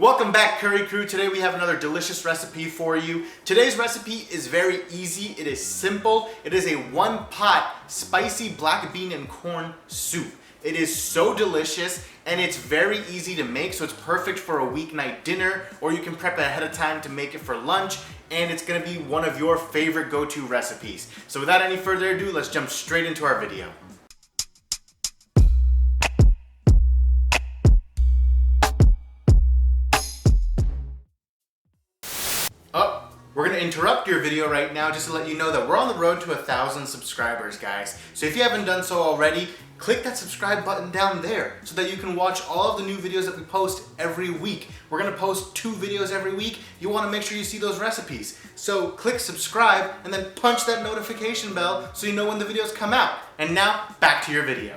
Welcome back, Curry Crew. Today we have another delicious recipe for you. Today's recipe is very easy. It is simple. It is a one-pot spicy black bean and corn soup. It is so delicious and it's very easy to make, so it's perfect for a weeknight dinner, or you can prep it ahead of time to make it for lunch, and it's gonna be one of your favorite go-to recipes. So without any further ado, let's jump straight into our video. We're gonna interrupt your video right now just to let you know that we're on the road to 1,000 subscribers, guys. So if you haven't done so already, click that subscribe button down there so that you can watch all of the new videos that we post every week. We're gonna post 2 videos every week. You wanna make sure you see those recipes. So click subscribe and then punch that notification bell so you know when the videos come out. And now, back to your video.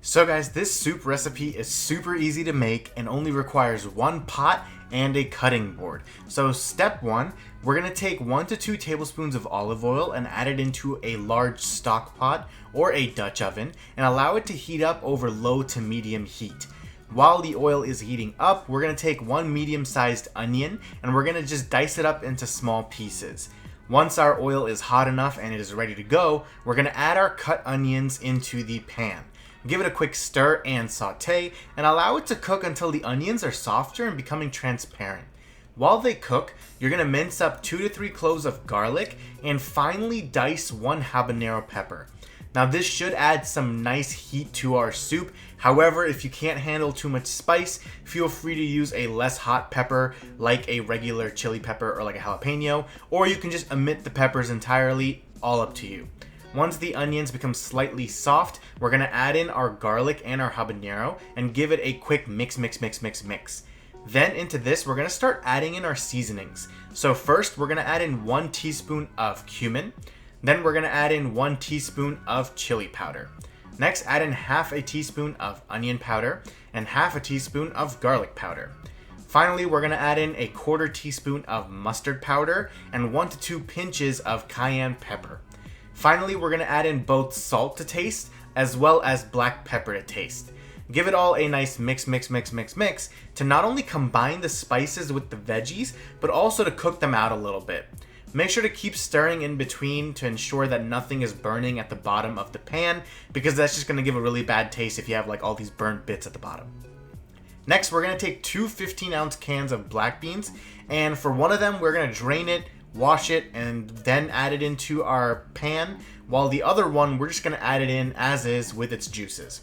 So guys, this soup recipe is super easy to make and only requires one pot and a cutting board. So step 1, we're gonna take 1 to 2 tablespoons of olive oil and add it into a large stock pot or a Dutch oven and allow it to heat up over low to medium heat. While the oil is heating up, we're gonna take 1 medium-sized onion and we're gonna just dice it up into small pieces. Once our oil is hot enough and it is ready to go, we're gonna add our cut onions into the pan. Give it a quick stir and saute and allow it to cook until the onions are softer and becoming transparent. While they cook, you're going to mince up 2 to 3 cloves of garlic and finely dice 1 habanero pepper. Now this should add some nice heat to our soup. However, if you can't handle too much spice, feel free to use a less hot pepper like a regular chili pepper or like a jalapeno, or you can just omit the peppers entirely, all up to you. Once the onions become slightly soft, we're gonna add in our garlic and our habanero and give it a quick mix. Then into this, we're gonna start adding in our seasonings. So first, we're gonna add in 1 teaspoon of cumin. Then we're gonna add in 1 teaspoon of chili powder. Next, add in half a teaspoon of onion powder and half a teaspoon of garlic powder. Finally, we're gonna add in a 1/4 teaspoon of mustard powder and 1 to 2 pinches of cayenne pepper. Finally, we're gonna add in both salt to taste as well as black pepper to taste. Give it all a nice mix to not only combine the spices with the veggies, but also to cook them out a little bit. Make sure to keep stirring in between to ensure that nothing is burning at the bottom of the pan, because that's just gonna give a really bad taste if you have like all these burnt bits at the bottom. Next, we're gonna take 2 15-ounce cans of black beans, and for one of them, we're gonna drain it, wash it, and then add it into our pan, while the other one we're just going to add it in as is with its juices.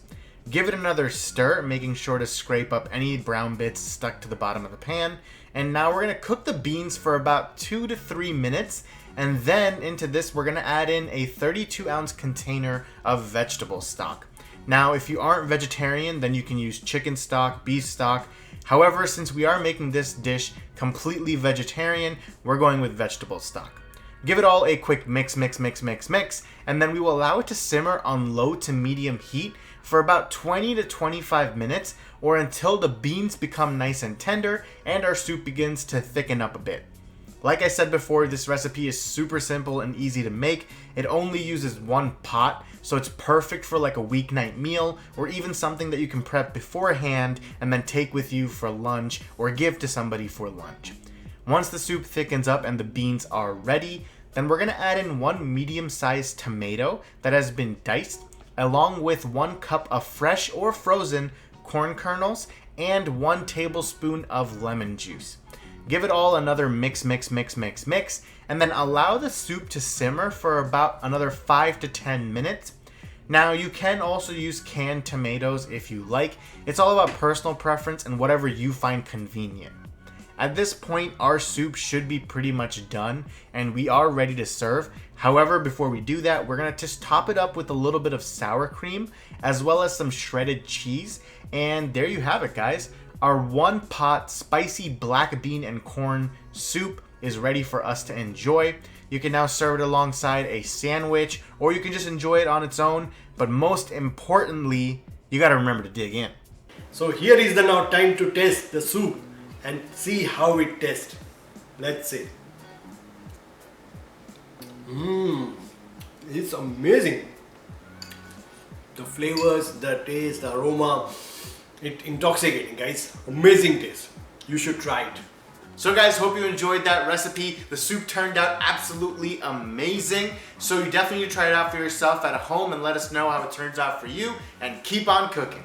Give it another stir, making sure to scrape up any brown bits stuck to the bottom of the pan, and now we're going to cook the beans for about 2 to 3 minutes, and then into this we're going to add in a 32-ounce container of vegetable stock. Now if you aren't vegetarian, then you can use chicken stock, beef stock. However, since we are making this dish completely vegetarian, we're going with vegetable stock. Give it all a quick mix, and then we will allow it to simmer on low to medium heat for about 20 to 25 minutes, or until the beans become nice and tender and our soup begins to thicken up a bit. Like I said before, this recipe is super simple and easy to make. It only uses 1 pot, so it's perfect for like a weeknight meal, or even something that you can prep beforehand and then take with you for lunch or give to somebody for lunch. Once the soup thickens up and the beans are ready, then we're gonna add in 1 medium-sized tomato that has been diced, along with 1 cup of fresh or frozen corn kernels and 1 tablespoon of lemon juice. Give it all another mix, and then allow the soup to simmer for about another 5 to 10 minutes. Now, you can also use canned tomatoes if you like. It's all about personal preference and whatever you find convenient. At this point, our soup should be pretty much done, and we are ready to serve. However, before we do that, we're gonna just top it up with a little bit of sour cream, as well as some shredded cheese, and there you have it, guys. Our 1-pot spicy black bean and corn soup is ready for us to enjoy. You can now serve it alongside a sandwich, or you can just enjoy it on its own. But most importantly, you gotta remember to dig in. So here is the now time to taste the soup and see how it tastes. Let's see. It's amazing. The flavors, the taste, the aroma. It's intoxicating, guys. Amazing taste. You should try it. So guys, hope you enjoyed that recipe. The soup turned out absolutely amazing. So you definitely need to try it out for yourself at home and let us know how it turns out for you, and keep on cooking.